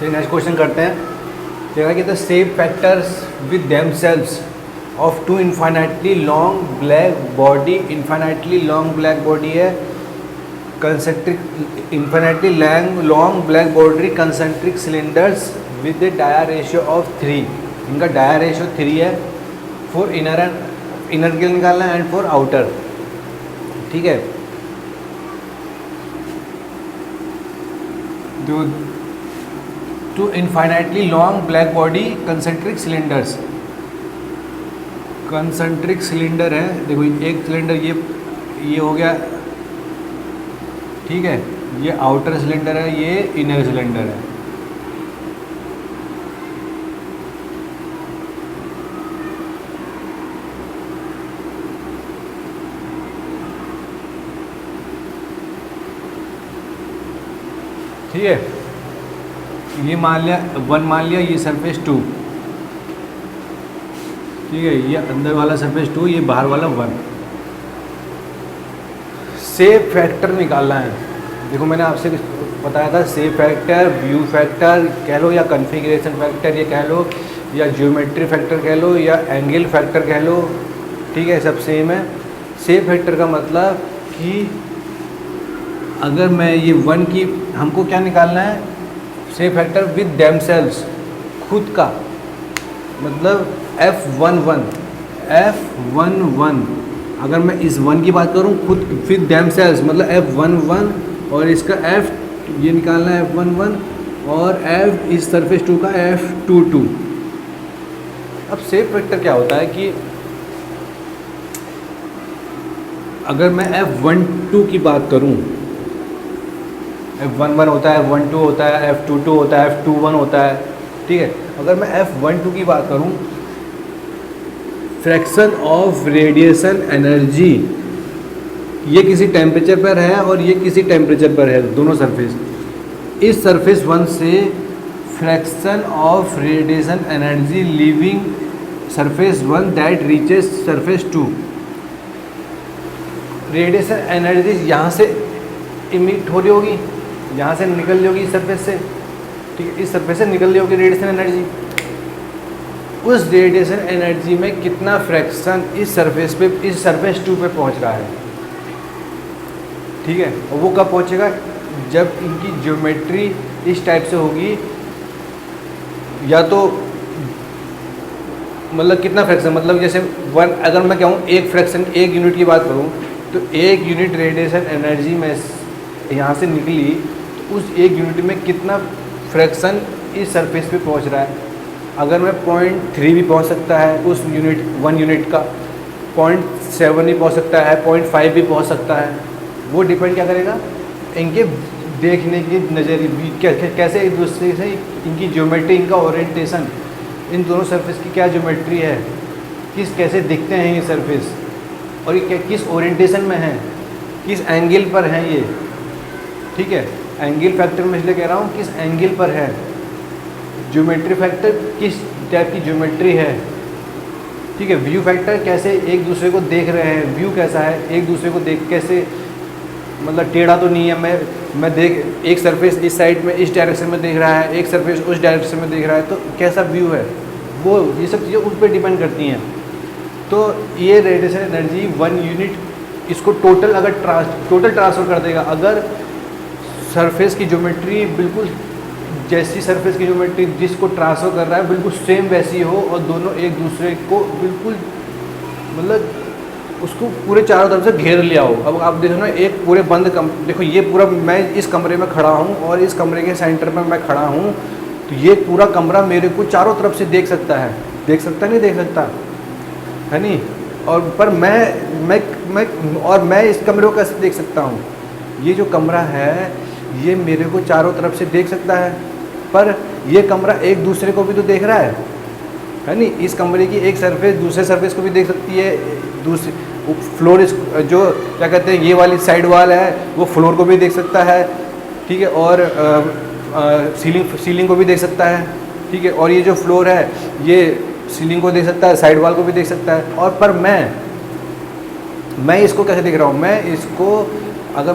चलिए next question करते हैं। देखा कि the shape factors with themselves of two infinitely long black body, infinitely long black body है, concentric infinitely long black body concentric cylinders with the dia ratio of 3। इनका dia ratio 3 है। For inner के लिए निकालना है and for outer. ठीक है, to infinitely long black body concentric cylinders, concentric cylinder है। देखो एक सिलेंडर ये हो गया, ठीक है, ये आउटर सिलेंडर है, ये इनर सिलेंडर है। ठीक है, ये मान लिया 1, मान लिया ये सरफेस 2। ठीक है, ये अंदर वाला सरफेस 2, ये बाहर वाला 1। शेप फैक्टर निकालना है। देखो मैंने आपसे बताया था शेप फैक्टर, व्यू फैक्टर कह लो या कॉन्फ़िगरेशन फैक्टर ये कह लो या ज्योमेट्री फैक्टर कह लो या एंगल फैक्टर कह लो। ठीक है, सब सेम है। शेप फैक्टर का मतलब कि अगर मैं ये 1 की, हमको क्या निकालना है, शेप फैक्टर विद देमसेल्व्स, खुद का, मतलब F11 अगर मैं इस 1 की बात करूँ खुद विद देमसेल्व्स मतलब F11, और इसका F ये निकालना है F11 और F इस सरफेस 2 का F22। अब शेप फैक्टर क्या होता है कि अगर मैं F12 की बात करूँ, F11 होता है, F12 होता है, F22 होता है, F21 होता है। ठीक है, अगर मैं F12 की बात करूं, फ्रैक्शन ऑफ रेडिएशन एनर्जी, ये किसी टेम्परेचर पर है और ये किसी टेम्परेचर पर है, दोनों सरफेस। इस सरफेस 1 से fraction of radiation energy leaving surface 1 that reaches surface 2। Radiation energy यहाँ से इमिट हो रही होगी, यहाँ से निकल रही होगी इस सरफेस से। ठीक है, इस सरफेस से निकल रही होगी रेडिएशन एनर्जी। उस रेडिएशन एनर्जी में कितना फ्रैक्शन इस सरफेस पे, इस सरफेस 2 पे पहुँच रहा है। ठीक है, और वो कब पहुँचेगा, जब इनकी ज्योमेट्री इस टाइप से होगी, या तो मतलब कितना फ्रैक्शन, मतलब जैसे 1, अगर मैं कहूँ एक फ्रैक्शन, 1 यूनिट की बात करूँ तो 1 यूनिट रेडिएशन एनर्जी में यहाँ से निकली, तो उस 1 यूनिट में कितना फ्रैक्शन इस सरफेस पे पहुँच रहा है। अगर मैं 0.3 भी पहुँच सकता है उस यूनिट, 1 यूनिट का 0.7 भी पहुँच सकता है, 0.5 भी पहुँच सकता है। वो डिपेंड क्या करेगा, इनके देखने की नज़रिए कैसे एक दूसरे से, इनकी ज्योमेट्री, इनका ओरिएंटेशन, इन दोनों सरफेस की क्या ज्योमेट्री है, कैसे दिखते हैं ये सरफेस, और ये किस ओरिएंटेशन में है, किस एंगल पर हैं ये। ठीक है, एंगल फैक्टर मैं इसलिए कह रहा हूँ किस एंगल पर है। ज्योमेट्री फैक्टर किस टाइप की ज्योमेट्री है। ठीक है, व्यू फैक्टर कैसे एक दूसरे को देख रहे हैं, व्यू कैसा है, एक दूसरे को देख कैसे, मतलब टेढ़ा तो नहीं है, मैं देख, एक सरफेस इस साइड में इस डायरेक्शन में देख रहा है, एक सरफेस उस डायरेक्शन में देख रहा है, तो कैसा व्यू है वो, ये सब चीज़ें उस पर डिपेंड करती हैं। तो ये रेडिएशन एनर्जी 1 यूनिट इसको टोटल अगर ट्रांसफ़र कर देगा, अगर सरफेस की ज्योमेट्री बिल्कुल जैसी सरफेस की ज्योमेट्री जिसको ट्रांसफ़र कर रहा है बिल्कुल सेम वैसी हो, और दोनों एक दूसरे को बिल्कुल मतलब उसको पूरे चारों तरफ से घेर लिया हो। अब आप देखो ना, एक पूरे बंद देखो ये पूरा, मैं इस कमरे में खड़ा हूँ और इस कमरे के सेंटर में मैं खड़ा हूँ, तो ये पूरा कमरा मेरे को चारों तरफ से देख सकता है, देख सकता नहीं देख सकता है नहीं, और पर मैं इस कमरे को कैसे देख सकता हूँ, ये जो कमरा है ये मेरे को चारों तरफ से देख सकता है, पर ये कमरा एक दूसरे को भी तो देख रहा है नहीं। इस कमरे की एक सरफेस दूसरे सरफेस को भी देख सकती है, दूसरी फ्लोर जो क्या कहते हैं ये वाली साइड वाल है वो फ्लोर को भी देख सकता है। ठीक है, और सीलिंग को भी देख सकता है। ठीक है, और ये जो फ्लोर है ये सीलिंग को देख सकता है, साइड वॉल को भी देख सकता है। और पर मैं इसको कैसे देख रहा हूँ, मैं इसको अगर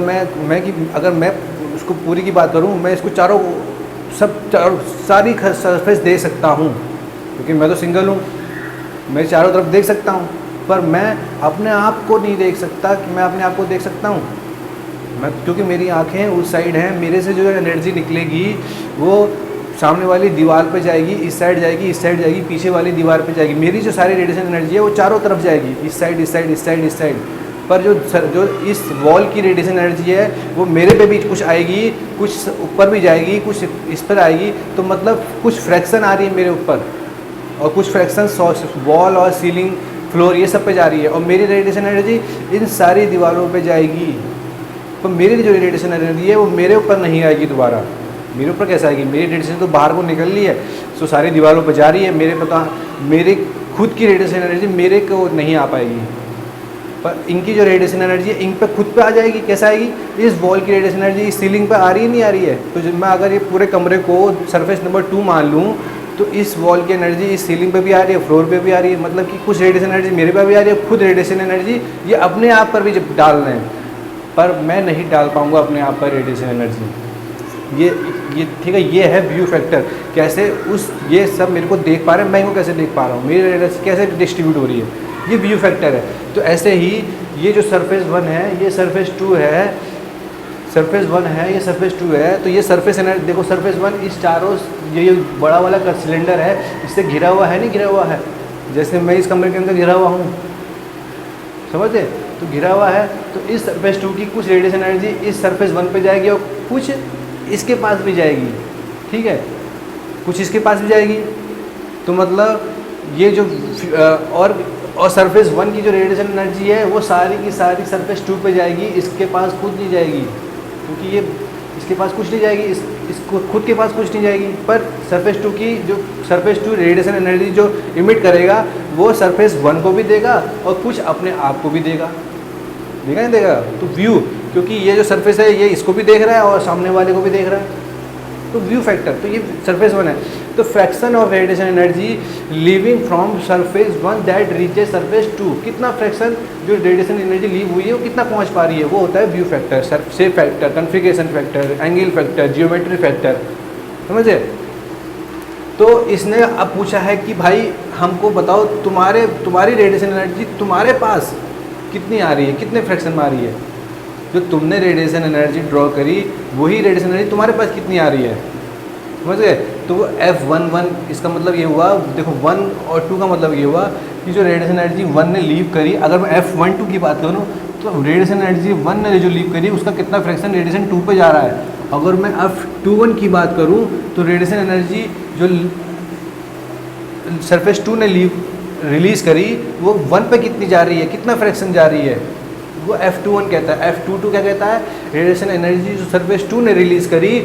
मैं उसको पूरी की बात करूँ, मैं इसको चारों सारी सरफेस देख सकता हूँ, क्योंकि मैं तो सिंगल हूँ, मैं चारों तरफ देख सकता हूँ, पर मैं अपने आप को नहीं देख सकता कि मैं अपने आप को देख सकता हूँ। मैं, क्योंकि मेरी आँखें उस साइड हैं, मेरे से जो एनर्जी निकलेगी वो सामने वाली दीवार पे जाएगी, इस साइड जाएगी, इस साइड जाएगी, पीछे वाली दीवार पे जाएगी। मेरी जो सारी रेडिएशन एनर्जी है वो चारों तरफ जाएगी, इस साइड, इस साइड, इस साइड, इस साइड। पर जो इस वॉल की रेडिएशन एनर्जी है वो मेरे पे भी कुछ आएगी, कुछ ऊपर भी जाएगी, कुछ इस पर आएगी। तो मतलब कुछ फ्रैक्शन आ रही है मेरे ऊपर, और कुछ फ्रैक्शन वॉल और सीलिंग, फ्लोर, ये सब पे जा रही है, और मेरी रेडिएशन एनर्जी इन सारी दीवारों पे जाएगी। तो मेरी जो रेडिएशन एनर्जी है वो मेरे ऊपर नहीं आएगी दोबारा। मेरे ऊपर कैसे आएगी? मेरी रेडिएशन तो बाहर को निकल रही है, तो सारी दीवारों पर जा रही है, मेरे पता मेरे खुद की रेडिएशन एनर्जी मेरे को नहीं आ पाएगी। पर इनकी जो रेडिएशन एनर्जी है इन पे खुद पे आ जाएगी। कैसे आएगी? इस वॉल की रेडिएशन एनर्जी इस सीलिंग पे आ रही है, नहीं आ रही है? तो जब मैं अगर ये पूरे कमरे को सरफेस नंबर 2 मान लूँ, तो इस वॉल की एनर्जी इस सीलिंग पे भी आ रही है, फ्लोर पे भी आ रही है, मतलब कि कुछ रेडिएशन एनर्जी मेरे पे भी आ रही है, खुद रेडिएशन एनर्जी ये अपने आप पर भी जब डाल रहे हैं, पर मैं नहीं डाल पाऊँगा अपने आप पर रेडिएशन एनर्जी। ये ठीक है, ये है व्यू फैक्टर। कैसे उस ये सब मेरे को देख पा रहे हैं, मैं इनको कैसे देख पा रहा हूँ, मेरी रेडिएशन कैसे डिस्ट्रीब्यूट हो रही है, ये व्यू फैक्टर है। तो ऐसे ही ये जो सरफेस 1 है, ये सरफेस 2 है, सरफेस 1 है, ये सरफेस 2 है। तो ये सरफेस एनर्जी देखो, सरफेस 1 इस चारों ये बड़ा वाला का सिलेंडर है, इससे घिरा हुआ है, नहीं घिरा हुआ है? जैसे मैं इस कमरे के अंदर घिरा हुआ हूँ, समझते? तो घिरा हुआ है, तो इस सरफेस 2 की कुछ रेडिएशन एनर्जी इस सरफेस 1 पे जाएगी और कुछ इसके पास भी जाएगी, ठीक है, कुछ इसके पास भी जाएगी। तो मतलब ये जो और सरफेस 1 की जो रेडिएशन एनर्जी है वो सारी की सारी सरफेस 2 पे जाएगी, इसके पास खुद नहीं जाएगी, क्योंकि ये इसके पास कुछ नहीं जाएगी, इसको खुद के पास कुछ नहीं जाएगी। पर सरफेस 2 की जो सरफेस 2 रेडिएशन एनर्जी जो इमिट करेगा वो सरफेस 1 को भी देगा और कुछ अपने आप को भी देगा, देगा नहीं देगा? तो व्यू, क्योंकि ये जो सरफेस है ये इसको भी देख रहा है और सामने वाले को भी देख रहा है, तो व्यू फैक्टर। तो ये सरफेस 1 है। तो fraction of radiation energy leaving from surface 1 that reaches surface 2, कितना फ्रैक्शन जो रेडिएशन एनर्जी लीव हुई है वो कितना पहुंच पा रही है, वो होता है view factor, shape factor, configuration factor, angle factor, geometry factor, समझे? तो इसने अब पूछा है कि भाई हमको बताओ तुम्हारी रेडिएशन एनर्जी तुम्हारे पास कितनी आ रही है, कितने फ्रैक्शन में आ रही है? जो तुमने रेडिएशन एनर्जी ड्रॉ करी वही रेडिएशन एनर्जी तुम्हारे पास कितनी आ रही है, समझ गए? तो वो F11, इसका मतलब ये हुआ, देखो 1 और 2 का मतलब ये हुआ कि जो रेडिएशन एनर्जी 1 ने लीव करी, अगर मैं F12 की बात करूँ तो रेडिएशन एनर्जी 1 ने जो लीव करी उसका कितना फ्रैक्शन रेडिएशन 2 पे जा रहा है। अगर मैं F21 की बात करूँ तो रेडिएशन एनर्जी जो सरफेस 2 ने रिलीज़ करी वो 1 पे कितनी जा रही है, कितना फ्रैक्शन जा रही है, वो F21 कहता है। F22 क्या कहता है? रेडिएशन एनर्जी जो सरफेस 2 ने रिलीज़ करी,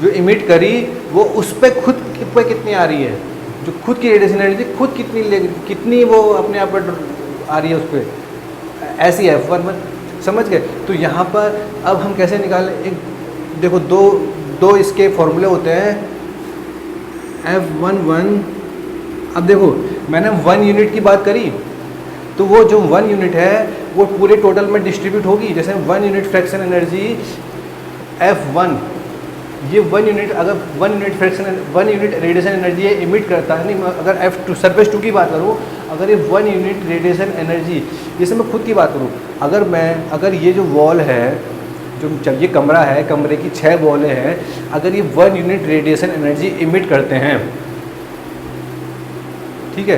जो इमिट करी, वो उस पर खुद पे कितनी आ रही है, जो खुद की रेडिएशन एनर्जी खुद कितनी वो अपने आप पर आ रही है उस पर, ऐसी F11, समझ गए? तो यहाँ पर अब हम कैसे निकालें? एक देखो दो इसके फॉर्मूले होते हैं, F11। अब देखो मैंने 1 यूनिट की बात करी, तो वो जो 1 यूनिट है वो पूरे टोटल में डिस्ट्रीब्यूट होगी। जैसे 1 यूनिट फ्रैक्शन एनर्जी F1, ये 1 यूनिट, अगर 1 unit fraction 1 unit radiation energy ये इमिट करता है, नहीं अगर F2 सरफेस 2 की बात करूँ, अगर ये 1 यूनिट रेडिएशन एनर्जी, जैसे मैं खुद की बात करूँ, अगर ये जो वॉल है, जो जब ये कमरा है, कमरे की 6 वॉलें हैं, अगर ये 1 यूनिट रेडिएशन एनर्जी इमिट करते हैं, ठीक है,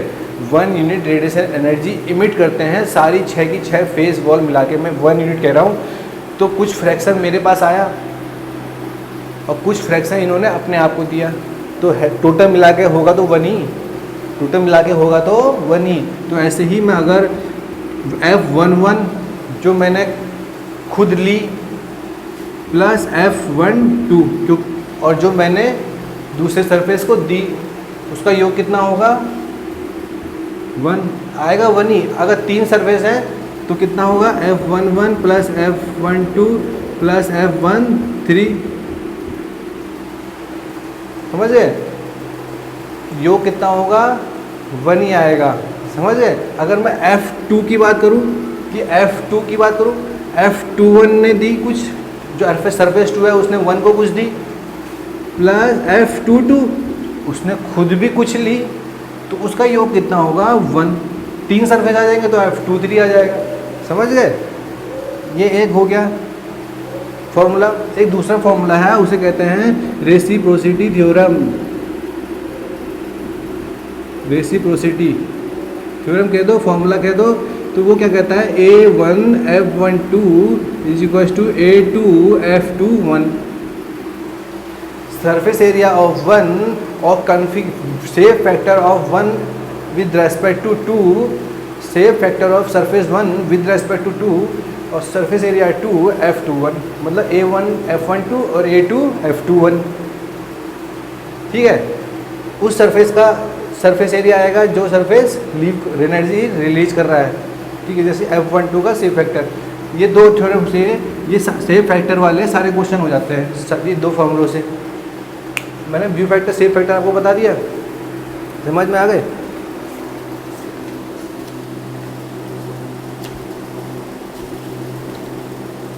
1 यूनिट रेडिएशन एनर्जी इमिट करते हैं, सारी 6 की 6 फेस वॉल मिला के मैं 1 यूनिट कह रहा हूँ, तो कुछ फ्रैक्शन मेरे पास आया और कुछ फ्रैक्शन इन्होंने अपने आप को दिया, तो टोटल मिला के होगा तो 1 ही, टोटल मिला के होगा तो 1 ही। तो ऐसे ही मैं अगर F11 जो मैंने खुद ली प्लस F12 और जो मैंने दूसरे सरफेस को दी, उसका योग कितना होगा? 1 आएगा, 1 ही। अगर 3 सरफेस हैं तो कितना होगा? F11 plus F12 plus F13, समझे? योग कितना होगा? 1 ही आएगा, समझे? अगर मैं F2 की बात करूँ F21 ने दी कुछ, जो सरफेस 2 है उसने 1 को कुछ दी, प्लस F22, उसने खुद भी कुछ ली तो उसका योग कितना होगा 1। 3 सरफेस आ जाएंगे तो F23 आ जाएगा। समझ गए? ये एक हो गया फॉर्मूला। एक दूसरा फॉर्मूला है, उसे कहते हैं रेसिप्रोसिटी थ्योरम। रेसिप्रोसिटी थ्योरम कह दो, फॉर्मूला कह दो। तो वो क्या कहता है, A1 F12 is equal to A2 F21। Surface area of 1 और shape factor of 1 with respect to 2, shape factor of surface 1 with respect to 2 और सरफेस एरिया 2 F21, मतलब A1 F12 और A2 F21। ठीक है, उस सरफेस का surface area आएगा जो सरफेस एनर्जी रिलीज कर रहा है। ठीक है, जैसे F12 का शेप फैक्टर। ये दो थ्योरम से ये शेप फैक्टर वाले सारे क्वेश्चन हो जाते हैं, ये दो फॉर्मूलों से। मैंने व्यू फैक्टर शेप फैक्टर आपको बता दिया, समझ में आ गए?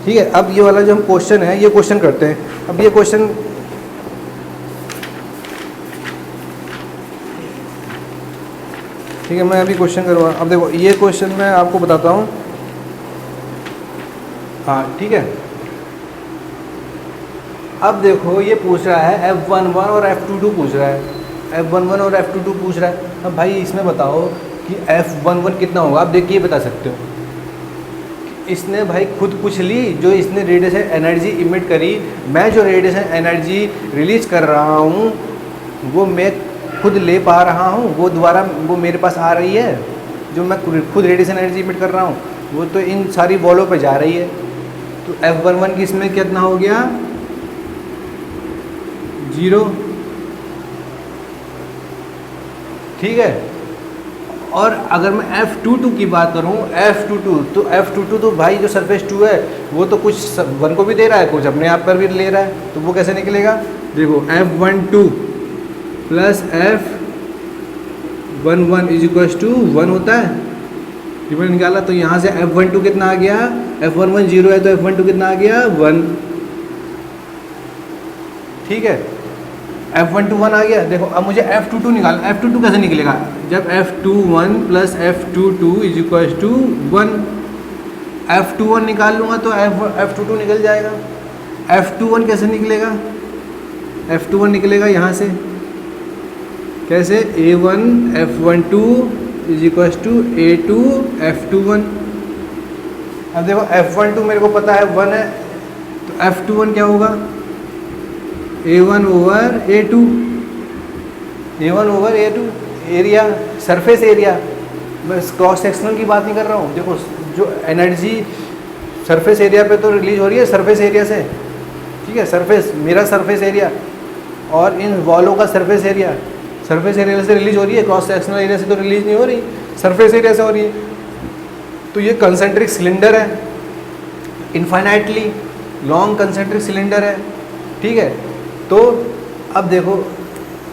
ठीक है, अब ये वाला जो हम क्वेश्चन है ये क्वेश्चन करते हैं। अब ये क्वेश्चन ठीक है, मैं अभी क्वेश्चन करवा। अब देखो ये क्वेश्चन मैं आपको बताता हूँ। हाँ ठीक है, अब देखो ये पूछ रहा है F11 और F22 पूछ रहा है, F11 और F22 पूछ रहा है। अब भाई इसमें बताओ कि F11 कितना होगा। आप देखिए बता सकते हो, इसने भाई खुद कुछ ली, जो इसने रेडिएशन एनर्जी इमिट करी, मैं जो रेडिएशन एनर्जी रिलीज कर रहा हूँ वो मैं खुद ले पा रहा हूँ, वो दोबारा वो मेरे पास आ रही है। जो मैं खुद रेडिएशन एनर्जी इमिट कर रहा हूँ वो तो इन सारी बॉलों पे जा रही है। तो F11 की इसमें कितना हो गया 0। ठीक है, और अगर मैं F22 की बात करूं, F22 तो भाई जो सरफेस 2 है वो तो कुछ 1 को भी दे रहा है, कुछ अपने आप पर भी ले रहा है। तो वो कैसे निकलेगा? देखो F12 plus F11 is equal to 1 होता है। ये मैंने निकाला, तो यहाँ से F12 कितना आ गया, F11 0 है तो F12 कितना आ गया 1। ठीक है, F12 1 आ गया। देखो अब मुझे F22 निकालना। F22 कैसे निकलेगा? जब F21 plus F22 is equal to 1। F21 निकाल लूँगा तो F22 निकल जाएगा। F21 कैसे निकलेगा? F21 निकलेगा यहाँ से, कैसे? A1 F12 is equal to A2 F21। अब देखो F12 मेरे को पता है 1 है, तो F21 क्या होगा? A1 over A2, A1 over A2। Area, surface area, मैं क्रॉस सेक्शनल की बात नहीं कर रहा हूँ। देखो जो एनर्जी सरफेस एरिया पे तो रिलीज हो रही है सरफेस एरिया से। ठीक है, सरफेस, मेरा सरफेस एरिया और इन वॉलों का सरफेस एरिया से रिलीज हो रही है, क्रॉस सेक्शनल एरिया से तो रिलीज नहीं हो रही, सरफेस एरिया से हो रही है। तो ये कंसेंट्रिक सिलेंडर है, इनफाइनाइटली लॉन्ग कंसेंट्रिक सिलेंडर है। ठीक है, तो अब देखो,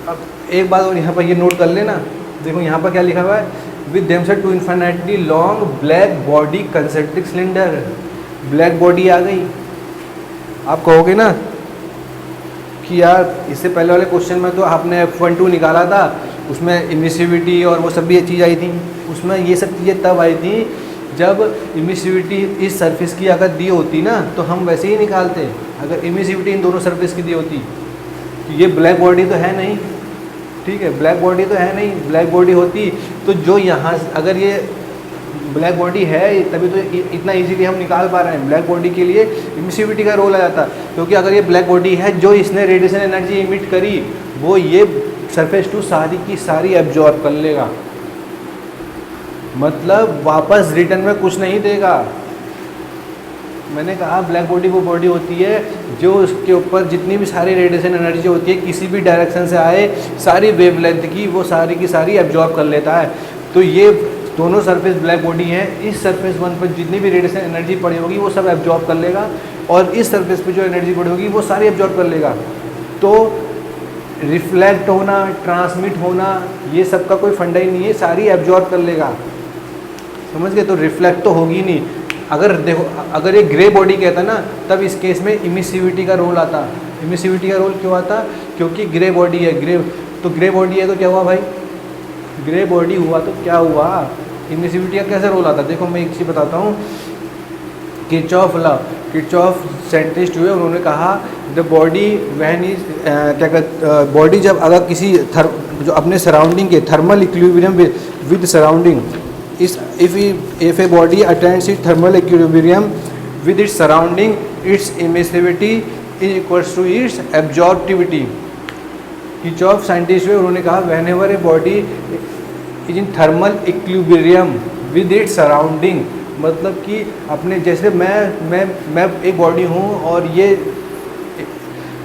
अब एक बात और यहाँ पर ये नोट कर लेना। देखो यहाँ पर क्या लिखा हुआ है, with themself two infinitely long black body concentric cylinder. Black body आ गई। आप कहोगे ना कि यार इससे पहले वाले क्वेश्चन में तो आपने F12 निकाला था, उसमें इमिसिविटी और वो सब भी चीज़ आई थी, उसमें ये सब चीज़ें तब आई थी जब इमिसिविटी इस सरफेस की अगर दी होती ना तो हम वैसे ही निकालते। अगर इमिसिविटी इन दोनों सरफेस की दी होती, तो ये ब्लैक बॉडी तो है नहीं। ठीक है, ब्लैक बॉडी तो है नहीं, ब्लैक बॉडी होती तो जो यहाँ, अगर ये ब्लैक बॉडी है तभी तो इतना इजीली हम निकाल पा रहे हैं। ब्लैक बॉडी के लिए इमिसिविटी का रोल आ जाता, क्योंकि अगर ये ब्लैक बॉडी है जो इसने रेडिएशन एनर्जी इमिट करी, वो ये सरफेस टू सारी की सारी एब्जॉर्ब कर लेगा, मतलब वापस रिटर्न में कुछ नहीं देगा। मैंने कहा ब्लैक बॉडी वो बॉडी होती है जो उसके ऊपर जितनी भी सारी रेडिएशन एनर्जी होती है किसी भी डायरेक्शन से आए, सारी वेवलेंथ की वो सारी की सारी एब्जॉर्ब कर लेता है। तो ये दोनों सरफेस ब्लैक बॉडी हैं, इस सरफेस 1 पर जितनी भी रेडिएशन एनर्जी पड़ी होगी वो सब एब्जॉर्ब कर लेगा, और इस सरफेस पे जो एनर्जी पड़ी होगी वो सारी एब्जॉर्ब कर लेगा। तो रिफ्लेक्ट होना, ट्रांसमिट होना, ये सब का कोई फंडा ही नहीं है, सारी एब्जॉर्ब कर लेगा। समझ गए? तो रिफ्लेक्ट तो होगी नहीं। अगर देखो, अगर ये ग्रे बॉडी कहता ना, तब इस केस में इमिसिविटी का रोल आता, इमिसिविटी का रोल क्यों आता? क्योंकि ग्रे बॉडी है, ग्रे बॉडी है तो क्या हुआ भाई, ग्रे बॉडी हुआ तो क्या हुआ, इमिसिविटी का कैसे रोल आता? देखो मैं एक चीज़ बताता हूँ, किरचॉफ लॉ, किरचॉफ साइंटिस्ट हुए, उन्होंने कहा द बॉडी वैन इज क्या कहते, बॉडी जब अगर किसी जो अपने सराउंडिंग के थर्मल इक्विलिब्रियम विद सराउंडिंग इस if a body attends it thermal equilibrium with its surrounding, its emissivity is equals to its absorptivity. Kirchhoff scientist हुए, उन्होंने कहा whenever a body is in thermal equilibrium with its surrounding, मतलब कि अपने जैसे मैं एक बॉडी हूँ और ये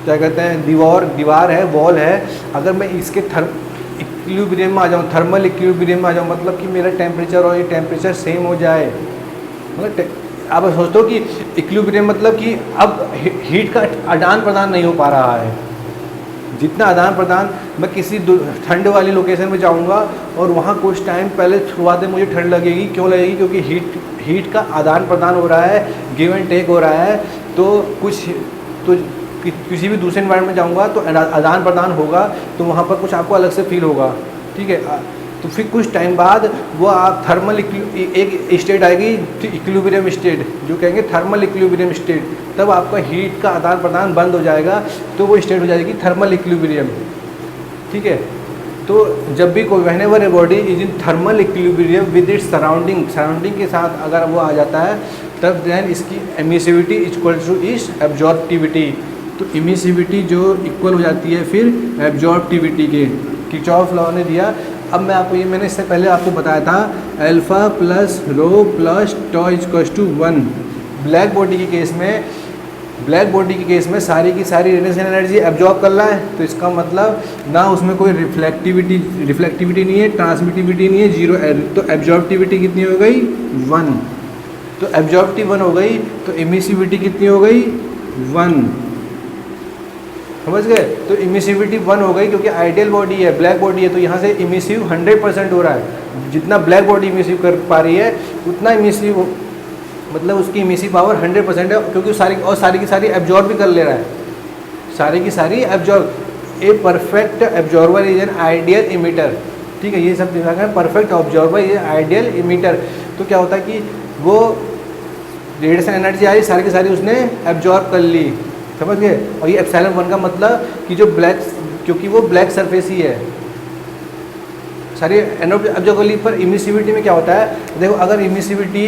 क्या कहते हैं दीवार है, वॉल है, अगर मैं इसके इक्विलिब्रियम में आ जाऊँ, थर्मल इक्विलिब्रियम में आ जाऊँ, मतलब कि मेरा टेम्परेचर और ये टेम्परेचर सेम हो जाए, मतलब आप सोचते हो कि इक्विलिब्रियम मतलब कि अब हीट का आदान प्रदान नहीं हो पा रहा है, जितना आदान प्रदान, मैं किसी ठंड वाली लोकेशन में जाऊंगा और वहाँ कुछ टाइम पहले शुरुआत में मुझे ठंड लगेगी, क्यों लगेगी? क्योंकि हीट का आदान प्रदान हो रहा है, गिव एंड टेक हो रहा है, तो किसी भी दूसरे एनवायरनमेंट में जाऊंगा तो आदान प्रदान होगा, तो वहाँ पर कुछ आपको अलग से फील होगा, ठीक है। तो फिर कुछ टाइम बाद वो आप थर्मल एक स्टेट आएगी इक्विलिब्रियम स्टेट, जो कहेंगे थर्मल इक्विलिब्रियम स्टेट, तब आपका हीट का आदान प्रदान बंद हो जाएगा, तो वो स्टेट हो जाएगी थर्मल इक्विलिब्रियम, ठीक है। तो जब भी कोई whenever A body is in thermal equilibrium with its surrounding के साथ अगर वो आ जाता है, तब देन इसकी एमिसिविटी इक्वल टू इस एब्जॉर्प्टिविटी, तो इमिसिविटी जो इक्वल हो जाती है फिर एब्जॉर्प्टिविटी के, किरचॉफ लॉ ने दिया। अब मैं आपको ये मैंने इससे पहले आपको बताया था alpha plus rho plus tau equals to 1। Black body के केस में सारी की सारी रेडिएशन एनर्जी एब्जॉर्ब कर रहा है, तो इसका मतलब ना उसमें कोई रिफ्लेक्टिविटी नहीं है, ट्रांसमिटिविटी नहीं है, जीरो, तो एब्जॉर्प्टिविटी कितनी हो गई 1, तो एब्जॉर्प्टिव 1 हो गई, तो इमिसिविटी कितनी हो गई 1, समझ गए। तो इमिसिविटी 1 हो गई, क्योंकि आइडियल बॉडी है, ब्लैक बॉडी है, तो यहाँ से इमिसिव 100% हो रहा है, जितना ब्लैक बॉडी इमिसिव कर पा रही है उतना इमिसिव, मतलब उसकी इमिसिव पावर 100% है, क्योंकि सारी की सारी एब्जॉर्ब भी कर ले रहा है, सारी की सारी absorb. A perfect absorber is an ideal emitter, ठीक है, ये सब दिखा है, perfect absorber is ideal emitter. तो क्या होता है कि वो रेडिएशन एनर्जी आई, सारी की सारी उसने एब्जॉर्ब कर ली, समझ गए। और ये एप्सिलॉन 1 का मतलब कि जो ब्लैक, क्योंकि वो ब्लैक सरफेस ही है सारी एब्जॉर्बली पर। इमिसिविटी में क्या होता है, देखो अगर emissivity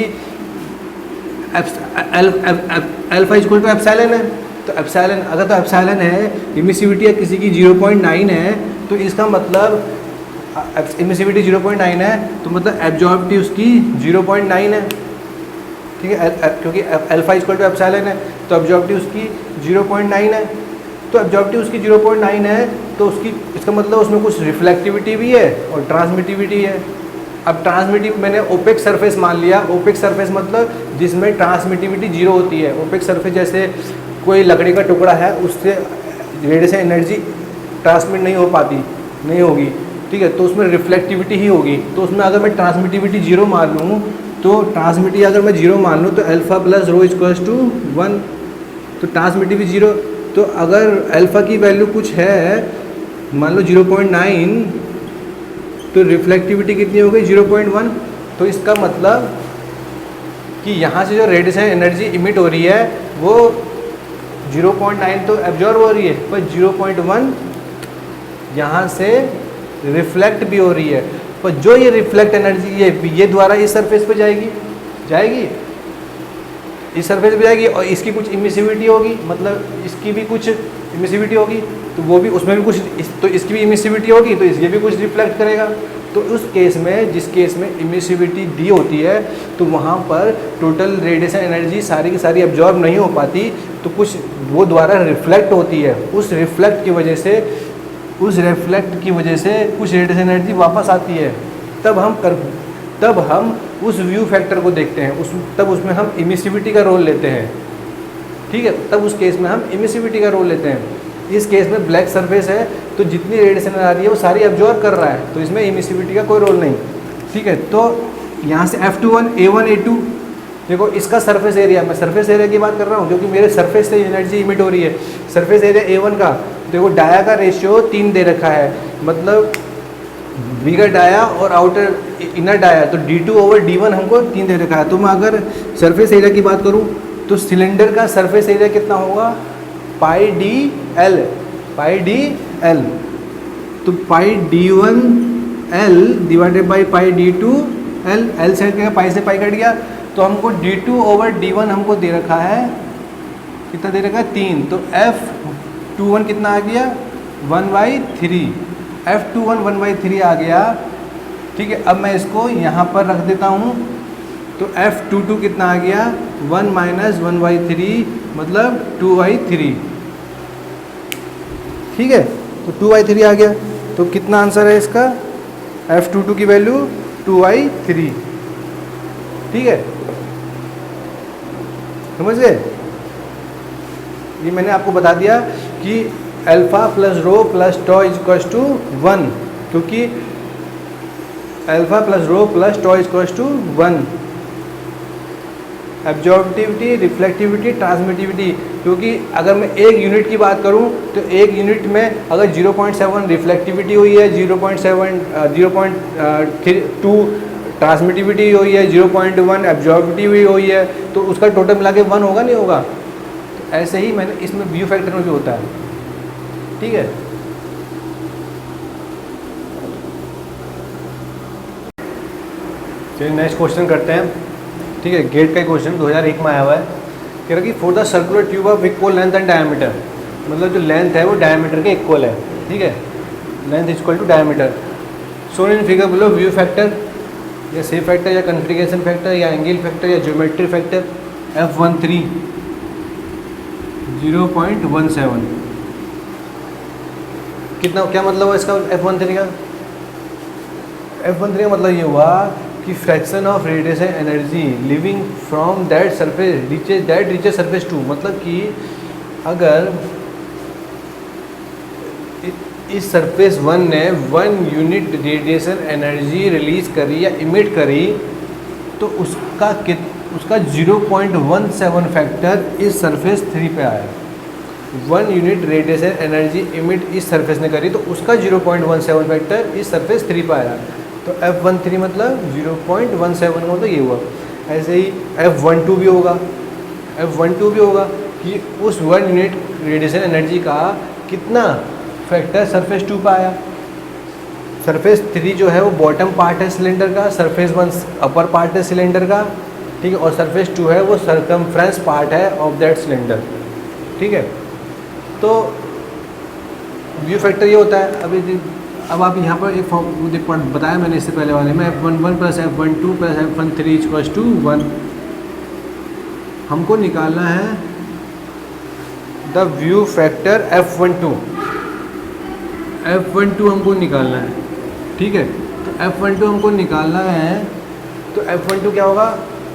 alpha equal to epsilon है, तो एप्सिलॉन अगर तो एप्सिलॉन है, इमिसिविटी किसी की 0.9 है, तो इसका मतलब इमिसिविटी 0.9 है, तो मतलब एब्जॉर्बिटी उसकी 0.9 है, ठीक है, क्योंकि अल्फा इक्वल टू एप्सिलॉन है, तो एब्जॉर्बिटी उसकी 0.9 है, तो एब्जॉर्बिटी उसकी 0.9 है, तो इसका मतलब उसमें कुछ रिफ्लेक्टिविटी भी है और ट्रांसमिटिविटी है। अब ट्रांसमिटिव मैंने ओपेक सरफेस मान लिया, ओपेक सरफेस मतलब जिसमें ट्रांसमिटिविटी 0 होती है। ओपेक सरफेस जैसे कोई लकड़ी का टुकड़ा है, उससे रेडिएशन एनर्जी ट्रांसमिट नहीं होगी, ठीक है, तो उसमें रिफ्लेक्टिविटी ही होगी। तो उसमें अगर मैं ट्रांसमिटिविटी 0 मान लूँ, तो ट्रांसमिटिविटी अगर मैं 0 मान लूँ, तो alpha plus rho equals to 1, तो ट्रांसमिटिविटी 0। तो अगर अल्फ़ा की वैल्यू कुछ है, मान लो 0.9, तो रिफ्लेक्टिविटी कितनी हो गई 0.1। तो इसका मतलब कि यहाँ से जो रेडिएशन एनर्जी इमिट हो रही है वो 0.9 तो एब्जॉर्ब हो रही है, पर 0.1 यहाँ से रिफ्लेक्ट भी हो रही है। पर जो ये रिफ्लेक्ट एनर्जी ये द्वारा इस सरफेस पे जाएगी, इस सरफेस पे जाएगी, और इसकी कुछ इमिसिविटी होगी, मतलब इसकी भी कुछ इमिसिविटी होगी, तो वो भी उसमें भी कुछ, तो इसकी भी इमिसिविटी होगी, तो इसके भी कुछ रिफ्लेक्ट करेगा। तो उस केस में, जिस केस में इमिसिविटी डी होती है, तो वहाँ पर टोटल रेडिएशन एनर्जी सारी की सारी एब्जॉर्ब नहीं हो पाती, तो कुछ वो द्वारा रिफ्लेक्ट होती है। उस रिफ्लेक्ट की वजह से कुछ रेडिएशन एनर्जी वापस आती है। तब हम उस व्यू फैक्टर को देखते हैं, तब उसमें हम इमिसिविटी का रोल लेते हैं, ठीक है, तब उस केस में हम इमिसिविटी का रोल लेते हैं। इस केस में ब्लैक सरफेस है, तो जितनी रेडिएशन आ रही है वो सारी एब्जॉर्ब कर रहा है, तो इसमें इमिसिविटी का कोई रोल नहीं, ठीक है। तो यहाँ से F21, A1, A2 देखो इसका सरफेस एरिया, मैं सरफेस एरिया की बात कर रहा हूँ क्योंकि मेरे सरफेस से एनर्जी इमिट हो रही है। सरफेस एरिया A1 का, देखो डाया का रेशियो 3 दे रखा है, मतलब बिगर डाया और आउटर इनर डाया, तो D2/D1 हमको 3 दे रखा है। तो मैं अगर सरफेस एरिया की बात करूँ तो सिलेंडर का सरफेस एरिया कितना होगा, πdl, तो πd1l divided by πd2l, l से क्या, पाई से पाई कट गया, तो हमको D2/D1 हमको दे रखा है, कितना दे रखा है 3, तो F21 कितना आ गया 1/3, F21 1/3 आ गया। ठीक है, अब मैं इसको यहाँ पर रख देता हूँ, तो F22 कितना आ गया 1 - 1/3 मतलब 2/3। ठीक है, तो 2/3 आ गया, तो कितना आंसर है इसका, F22 की वैल्यू 2/3। ठीक है, समझ गए। ये मैंने आपको बता दिया कि alpha plus rho plus tau equals to 1, क्योंकि alpha plus rho plus tau equals to 1। Absorbivity, reflectivity, transmittivity, क्योंकि अगर मैं एक यूनिट की बात करूं तो एक यूनिट में अगर 0.7 रिफ्लेक्टिविटी हुई है, 0.2 ट्रांसमिटिविटी हुई है, 0.1 एब्जॉर्बिविटी हुई है, तो उसका टोटल मिला के 1 होगा, नहीं होगा। तो ऐसे ही मैंने इसमें व्यू फैक्टर में भी होता है। ठीक है, चलिए नेक्स्ट क्वेश्चन करते हैं। ठीक है, गेट का क्वेश्चन 2001 में आया हुआ है, कह रहा कि for the circular tube of equal length and diameter, मतलब जो लेंथ है वो डायमीटर के इक्वल है। ठीक है, length equal to diameter, shown in figure below view factor या शेप फैक्टर या कॉन्फ़िगरेशन फैक्टर या एंगल फैक्टर या ज्योमेट्री फैक्टर। F13 0.17, कितना, क्या मतलब है इसका F13 का? F13 का मतलब ये हुआ कि fraction of radiation energy leaving from that surface reaches surface two, मतलब कि अगर इस सरफेस 1 ने 1 यूनिट रेडिएशन एनर्जी रिलीज करी या इमिट करी, तो उसका 0.17 फैक्टर इस सरफेस 3 पे आया। 1 यूनिट रेडिएशन एनर्जी इमिट इस सरफेस ने करी, तो उसका 0.17 फैक्टर इस सरफेस 3 पे आया। तो F13 मतलब 0.17 का मतलब ये हुआ। ऐसे ही F12 भी होगा, F12 भी होगा कि उस 1 यूनिट रेडिएशन एनर्जी का कितना फैक्टर सरफेस 2 पर आया। सरफेस 3 जो है वो बॉटम पार्ट है सिलेंडर का, सरफेस 1 अपर पार्ट है सिलेंडर का। ठीक है, और सरफेस 2 है वो सरकमफ्रेंस पार्ट है ऑफ दैट सिलेंडर। ठीक है, तो व्यू फैक्टर ये होता है। अब आप यहाँ पर एक बताया मैंने इससे पहले वाले में, F11 plus F12 plus F13 equals to 1। हमको निकालना है द व्यू फैक्टर F12 हमको निकालना है। ठीक है, तो F12 हमको निकालना है, तो F12 क्या होगा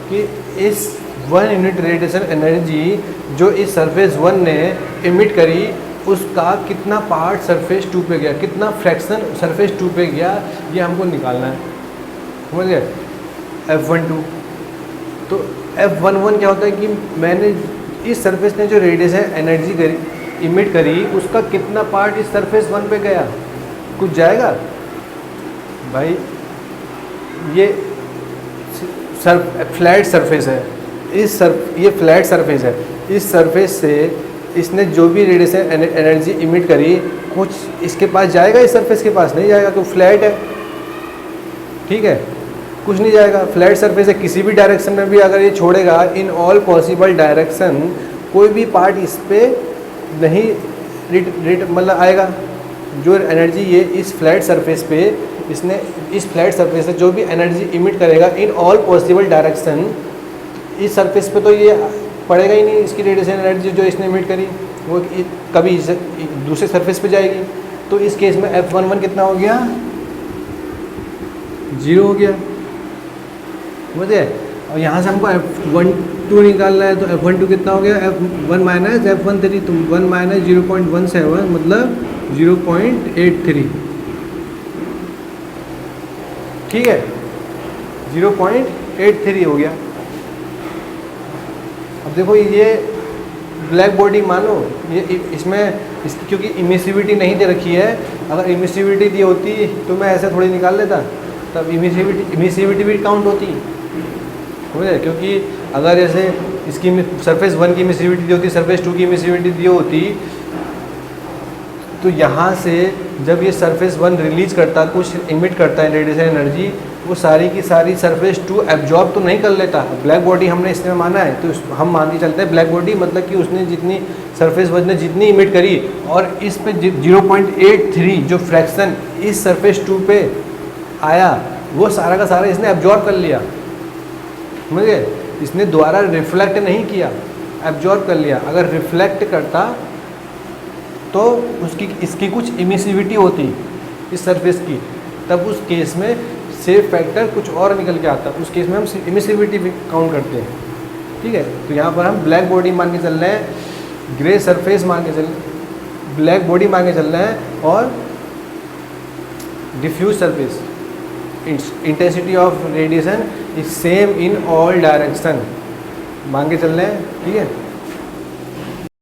कि इस 1 यूनिट रेडिएशन एनर्जी जो इस सरफेस 1 ने इमिट करी, उसका कितना पार्ट सरफेस 2 पे गया, कितना फ्रैक्शन सरफेस 2 पे गया, ये हमको निकालना है। समझ गए F12। तो F11 क्या होता है कि मैंने इस सरफेस ने जो रेडिएशन एनर्जी इमिट करी, उसका कितना पार्ट इस सरफेस 1 पे गया, कुछ जाएगा भाई। ये फ्लैट सरफेस है, ये फ्लैट सरफेस है, इस सरफेस से इसने जो भी रेडिएशन एनर्जी इमिट करी, कुछ इसके पास जाएगा, इस सरफेस के पास नहीं जाएगा, क्योंकि फ्लैट है। ठीक है, कुछ नहीं जाएगा, फ्लैट सरफेस है। किसी भी डायरेक्शन में भी अगर ये छोड़ेगा, इन ऑल पॉसिबल डायरेक्शन, कोई भी पार्ट इस पे नहीं मतलब आएगा। जो एनर्जी ये इस फ्लैट सरफेस पे इसने इस फ्लैट सरफेस से जो भी एनर्जी इमिट करेगा इन ऑल पॉसिबल डायरेक्शन, इस सरफेस पे तो ये पड़ेगा ही नहीं। इसकी रेडिएशन एनर्जी जो इसने इमिट करी वो कभी दूसरे सरफेस पे जाएगी। तो इस केस में F11 कितना हो गया, 0 हो गया। समझे। और यहाँ से हमको F12 निकालना है, तो F12 कितना हो गया, F1 माइनस F13, तो 1 माइनस 0.17 मतलब 0.83। ठीक है, 0.83 हो गया। देखो ये ब्लैक बॉडी मानो ये इसमें क्योंकि इमिसिविटी नहीं दे रखी है, अगर इमिसिविटी दी होती तो मैं ऐसे थोड़ी निकाल लेता, तब इमिसिविटी भी काउंट होती, समझे? क्योंकि अगर जैसे इसकी सरफेस 1 की इमिसिविटी दी होती, सरफेस 2 की इमिसिविटी दी होती, तो यहाँ से जब ये सरफेस 1 रिलीज करता, कुछ इमिट करता है रेडिएशन एनर्जी, वो सारी की सारी सरफेस 2 एब्जॉर्ब तो नहीं कर लेता। ब्लैक बॉडी हमने इसमें माना है, तो हम मान के चलते हैं ब्लैक बॉडी मतलब कि उसने जितनी सरफेस 1 ने जितनी इमिट करी और इस पे 0.83 जो फ्रैक्शन इस सरफेस 2 पे आया, वो सारा का सारा इसने एब्जॉर्ब कर लिया, समझे? इसने दोबारा रिफ्लेक्ट नहीं किया, एब्जॉर्ब कर लिया। अगर रिफ्लेक्ट करता तो इसकी कुछ इमिसिविटी होती इस सरफेस की, तब उस केस में सेफ फैक्टर कुछ और निकल के आता, उस केस में हम इमिसिविटी भी काउंट करते हैं, ठीक है? तो यहाँ पर हम ब्लैक बॉडी मान के चल रहे हैं, ग्रे सरफेस मान के ब्लैक बॉडी मान के चल रहे हैं, और diffuse surface intensity of radiation is same in all direction मान के चल रहे हैं, ठीक है?